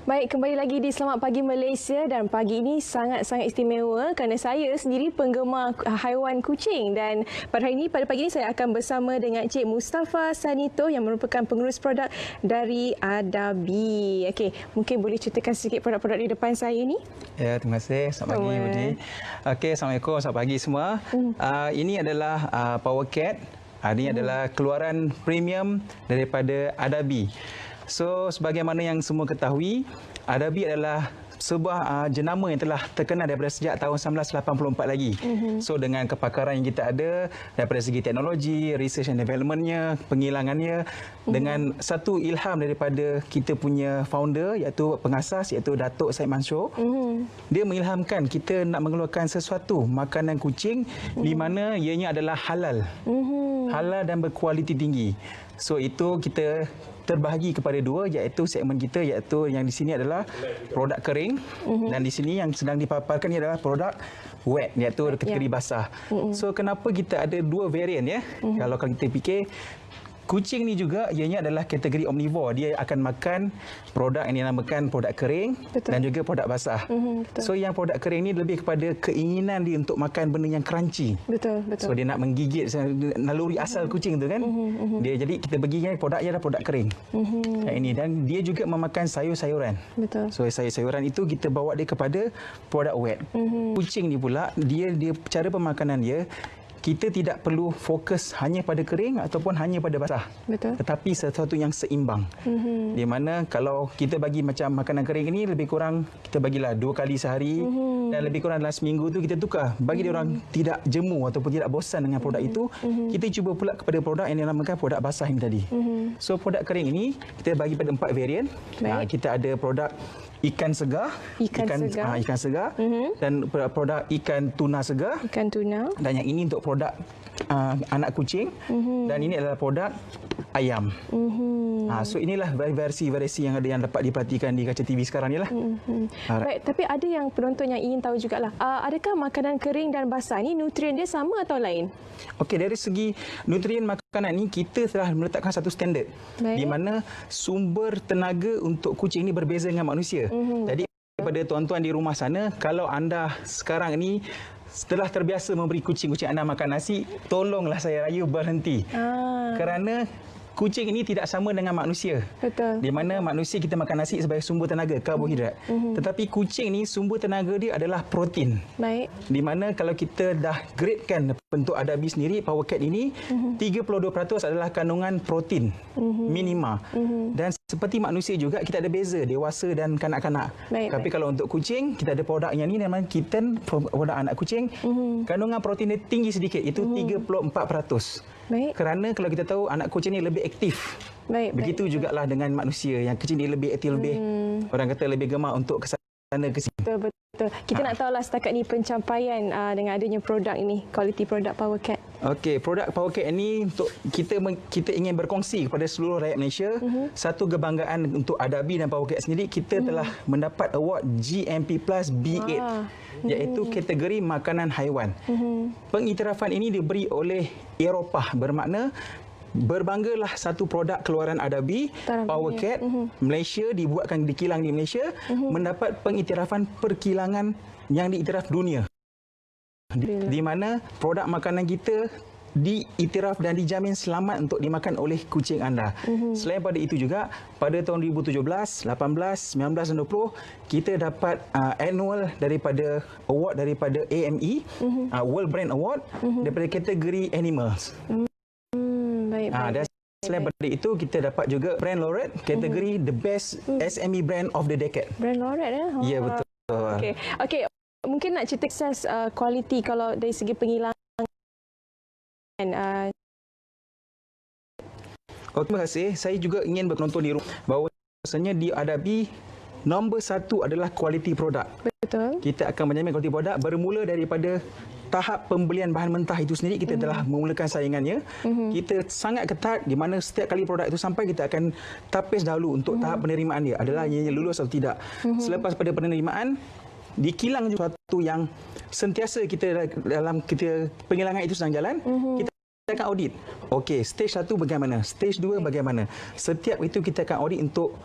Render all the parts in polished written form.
Baik, kembali lagi di Selamat Pagi Malaysia dan pagi ini sangat-sangat istimewa kerana saya sendiri penggemar haiwan kucing dan pada pagi ini saya akan bersama dengan Encik Mustafa Sanito yang merupakan pengurus produk dari Adabi. Okey, mungkin boleh ceritakan sedikit produk-produk di depan saya ni? Ya, terima kasih. Selamat pagi, Budi. Okey, Assalamualaikum. Selamat pagi semua. Ini adalah Power Cat. Ini adalah keluaran premium daripada Adabi. So, sebagaimana yang semua ketahui, Adabi adalah sebuah jenama yang telah terkenal daripada sejak tahun 1984 lagi. So, dengan kepakaran yang kita ada daripada segi teknologi, research and development-nya, penghilangannya, dengan satu ilham daripada kita punya founder iaitu pengasas iaitu Datuk Syed Mansur. Dia mengilhamkan kita nak mengeluarkan sesuatu makanan kucing di mana ianya adalah halal. Halal dan berkualiti tinggi. So, itu kita terbahagi kepada dua iaitu segmen kita iaitu yang di sini adalah produk kering dan di sini yang sedang dipaparkan ini adalah produk wet iaitu kategori basah. So kenapa kita ada dua varian ya? Kalau kita fikir kucing ni juga ianya adalah kategori omnivore. Dia akan makan produk yang dinamakan produk kering dan juga produk basah. So yang produk kering ni lebih kepada keinginan dia untuk makan benda yang crunchy. Betul. So dia nak menggigit naluri asal kucing tu kan. Dia jadi kita bagi produk dia adalah produk kering. Yang ini dan dia juga memakan sayur-sayuran. So sayur-sayuran itu kita bawa dia kepada produk wet. Kucing ni pula dia cara pemakanan dia kita tidak perlu fokus hanya pada kering ataupun hanya pada basah. Tetapi sesuatu yang seimbang. Di mana kalau kita bagi macam makanan kering ini lebih kurang kita bagilah 2 kali sehari dan lebih kurang dalam seminggu tu kita tukar. Bagi dia orang tidak jemu ataupun tidak bosan dengan produk itu, kita cuba pula kepada produk yang dinamakan produk basah ini tadi. So produk kering ini kita bagi pada 4 varian. Kita ada produk ikan segar, ikan segar dan produk ikan tuna segar. Dan yang ini untuk produk anak kucing dan ini adalah produk ayam. So inilah versi-versi yang ada yang dapat diperhatikan di kaca TV sekarang ni lah. Baik, tapi ada yang penonton yang ingin tahu jugalah, adakah makanan kering dan basah ni nutrien dia sama atau lain? Okey, dari segi nutrien makanan ni kita telah meletakkan satu standard di mana sumber tenaga untuk kucing ni berbeza dengan manusia. Jadi kepada tuan-tuan di rumah sana, kalau anda sekarang ni setelah terbiasa memberi kucing-kucing anda makan nasi, tolonglah saya raya berhenti. Kerana kucing ini tidak sama dengan manusia. Di mana manusia kita makan nasi sebagai sumber tenaga, karbohidrat. Tetapi kucing ni sumber tenaga dia adalah protein. Di mana kalau kita dah gradekan bentuk Adabi sendiri, Power Cat ini 32% adalah kandungan protein minima. Dan seperti manusia juga kita ada beza dewasa dan kanak-kanak. Tapi kalau untuk kucing kita ada produk yang ni namanya kitten, produk anak kucing. Kandungan protein dia tinggi sedikit, itu 34%. Kerana kalau kita tahu anak kucing ni lebih aktif. Begitu jugalah dengan manusia yang kecil ni lebih aktif, lebih orang kata lebih gemar untuk ke sana ke sini. Betul. Kita nak tahulah setakat ni pencapaian dengan adanya produk ini, kualiti produk Power Cat. Okey, produk Power Cat ini untuk kita ingin berkongsi kepada seluruh rakyat Malaysia satu kebanggaan untuk Adabi dan Power Cat sendiri. Kita telah mendapat award GMP Plus B8 iaitu kategori makanan haiwan. Pengiktirafan ini diberi oleh Eropah, bermakna berbanggalah satu produk keluaran Adabi, Power Cat, Malaysia, dibuatkan di kilang di Malaysia, mendapat pengiktirafan perkilangan yang diiktiraf dunia. Di mana produk makanan kita diiktiraf dan dijamin selamat untuk dimakan oleh kucing anda. Selain pada itu juga, pada tahun 2017, 18, 19 dan 20, kita dapat annual daripada award daripada AME, World Brand Award, daripada kategori Animals. Dan selain daripada itu, kita dapat juga Brand Laureate, kategori The Best SME Brand of the Decade. Brand Laureate ya? Ya, betul. Okey. Mungkin nak cerita kualiti kalau dari segi penghilangan. Terima kasih. Saya juga ingin berpenonton di rumah bahawasanya di Adabi nombor 1 adalah kualiti produk. Kita akan menjamin kualiti produk bermula daripada tahap pembelian bahan mentah itu sendiri. Kita telah memulakan saingannya. Kita sangat ketat di mana setiap kali produk itu sampai kita akan tapis dahulu untuk tahap penerimaan dia adalah ianya lulus atau tidak. Selepas pada penerimaan, dikilang sesuatu yang sentiasa kita dalam penghilangan itu sedang jalan, kita akan audit. Okey, stage 1 bagaimana? Stage 2 bagaimana? Setiap itu kita akan audit untuk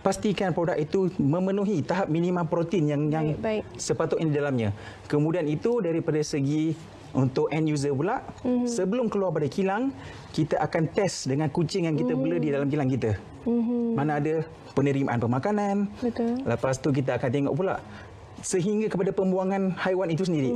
pastikan produk itu memenuhi tahap minimum protein yang sepatutnya di dalamnya. Kemudian itu daripada segi untuk end user pula, sebelum keluar pada kilang, kita akan test dengan kucing yang kita bela di dalam kilang kita. Mana ada penerimaan pemakanan. Betul. Lepas tu kita akan tengok pula sehingga kepada pembuangan haiwan itu sendiri.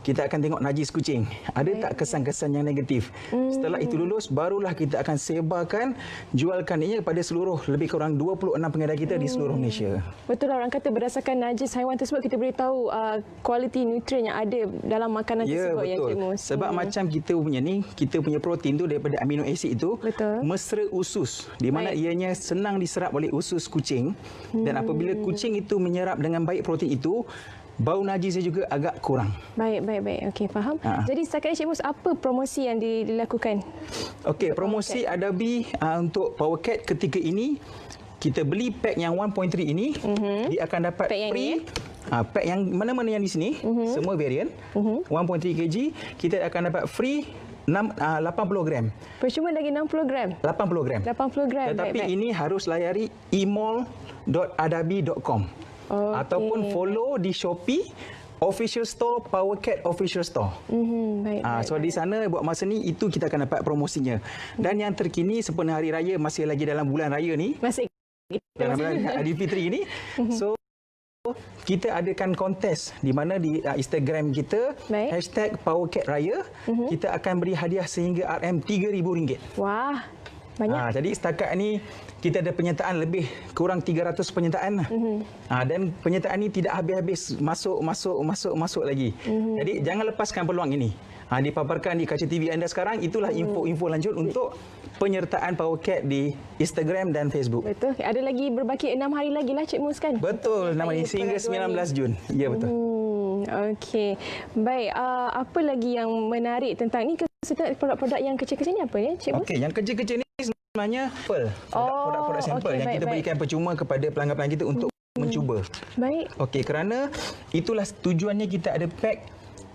Kita akan tengok najis kucing. Ada tak kesan-kesan yang negatif? Setelah itu lulus, barulah kita akan sebarkan, jualkan ia kepada seluruh lebih kurang 26 pengedar kita di seluruh Malaysia. Betul lah, orang kata berdasarkan najis haiwan tersebut kita boleh tahu kualiti nutrien yang ada dalam makanan tersebut. Ya, betul. Sebab macam kita punya protein tu daripada amino acid itu mesra usus, di mana ianya senang diserap oleh usus kucing. Dan apabila kucing itu menyerap dengan baik protein itu, bau najisnya juga agak kurang. Baik. Okey, faham. Jadi setakat ini Cik Mus, apa promosi yang dilakukan? Okey, promosi Adabi untuk Power Cat ketika ini, kita beli pack yang 1.3 ini, dia akan dapat pack free. Pack yang mana-mana yang di sini, semua varian, 1.3 kg, kita akan dapat free 80 gram. Percuma lagi 60 gram? 80 gram. 80 gram. Tetapi ini harus layari emall.adabi.com. Ataupun follow di Shopee Official Store, Power Cat Official Store. So di sana buat masa ni itu kita akan dapat promosinya. Dan yang terkini sempena hari raya, masih lagi dalam bulan raya ni. Dalam bulan Aidilfitri ini. So kita adakan kontes di mana di Instagram kita #PowerCatRaya, kita akan beri hadiah sehingga RM3,000. Wah, banyak. Jadi setakat ni kita ada penyertaan lebih kurang 300 penyertaan. Dan penyertaan ini tidak habis-habis, masuk lagi. Jadi jangan lepaskan peluang ini. Dipaparkan di kaca TV anda sekarang, itulah info-info lanjut untuk penyertaan Power Cat di Instagram dan Facebook. Betul. Ada lagi berbaki 6 hari lagi lah Cik Mus kan? Betul, 6 hari sehingga 19 Jun. Ya, betul. Okey. Baik, apa lagi yang menarik tentang ni? Produk-produk yang kecil-kecil ni apa ya Cik Mus? Okey, yang kecil-kecil ni sebenarnya produk-produk sampel yang kita berikan percuma kepada pelanggan-pelanggan kita untuk mencuba. Baik. Okey, kerana itulah tujuannya kita ada pack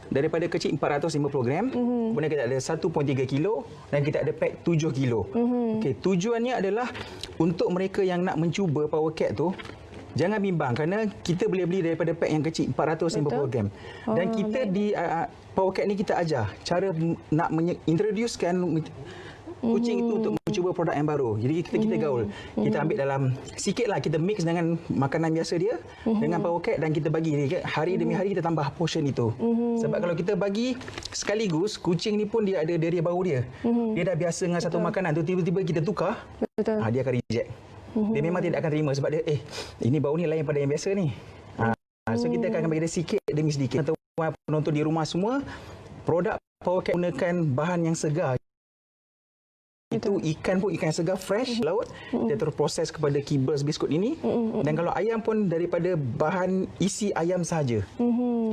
daripada kecil 450 gram, kemudian kita ada 1.3 kilo dan kita ada pack 7 kilo. Okey, tujuannya adalah untuk mereka yang nak mencuba Power Cat tu, jangan bimbang kerana kita boleh beli daripada pack yang kecil 450 gram. Dan kita di Power Cat ni kita ajar cara nak introducekan kucing itu untuk mencuba produk yang baru. Jadi kita gaul. Kita ambil dalam sikitlah, kita mix dengan makanan biasa dia dengan Power Cat dan kita bagi hari demi hari, kita tambah portion itu. Sebab kalau kita bagi sekaligus, kucing ni pun dia ada deria bau dia. Dia dah biasa dengan satu makanan tu, tiba-tiba kita tukar, dia akan reject. Dia memang tidak akan terima sebab dia ini bau ni lain pada yang biasa ni. So kita akan bagi dia sikit demi sedikit. Tuan penonton di rumah semua, produk Power Cat gunakan bahan yang segar. Itu ikan pun ikan segar fresh laut, dia terproses kepada kibbles biskut ini. Dan kalau ayam pun daripada bahan isi ayam sahaja.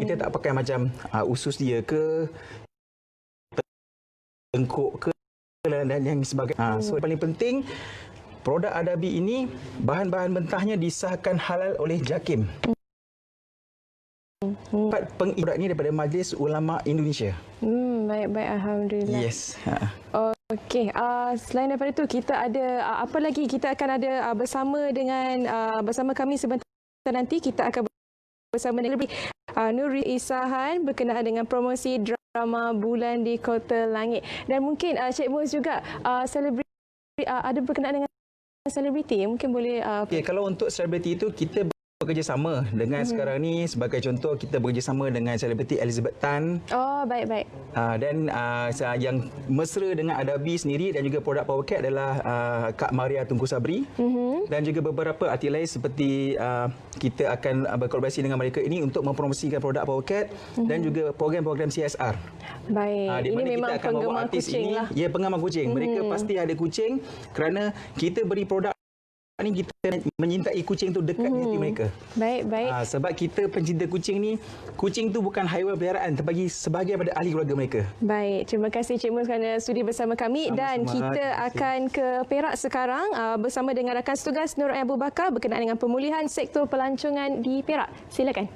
Kita tak pakai macam usus dia ke tengkuk ke dan yang sebagainya. So paling penting, produk Adabi ini bahan-bahan mentahnya disahkan halal oleh JAKIM. Produk ini daripada Majlis Ulama Indonesia. Baik, alhamdulillah. Yes. Okey, selain daripada itu kita ada apa lagi? Kita akan ada bersama kami sebentar nanti kita akan bersama dengan Nuri Isahan berkenaan dengan promosi drama Bulan di Kota Langit. Dan mungkin Cik Mus juga ada berkenaan dengan selebriti, mungkin boleh kalau untuk selebriti itu kita bekerjasama dengan sekarang ni, sebagai contoh kita bekerjasama dengan selebriti Elizabeth Tan. Baik. Dan yang mesra dengan Adabi sendiri dan juga produk Power Cat adalah Kak Maria Tunku Sabri. Dan juga beberapa artis lain seperti kita akan berkolaborasi dengan mereka ini untuk mempromosikan produk Power Cat dan juga program-program CSR. Baik. Di mana ini kita akan bawa artis ini, penggemar kucing. Mereka pasti ada kucing kerana kita beri produk ini, kita menyintai kucing tu dekat di hati mereka. Baik. Sebab kita pencinta kucing ni, kucing tu bukan haiwan peliharaan, terbagi sebahagian pada ahli keluarga mereka. Baik, terima kasih Cik Mus kerana sudi bersama kami. Dan kita akan ke Perak sekarang bersama dengan rakan setugas Nur Abu Bakar berkenaan dengan pemulihan sektor pelancongan di Perak. Silakan.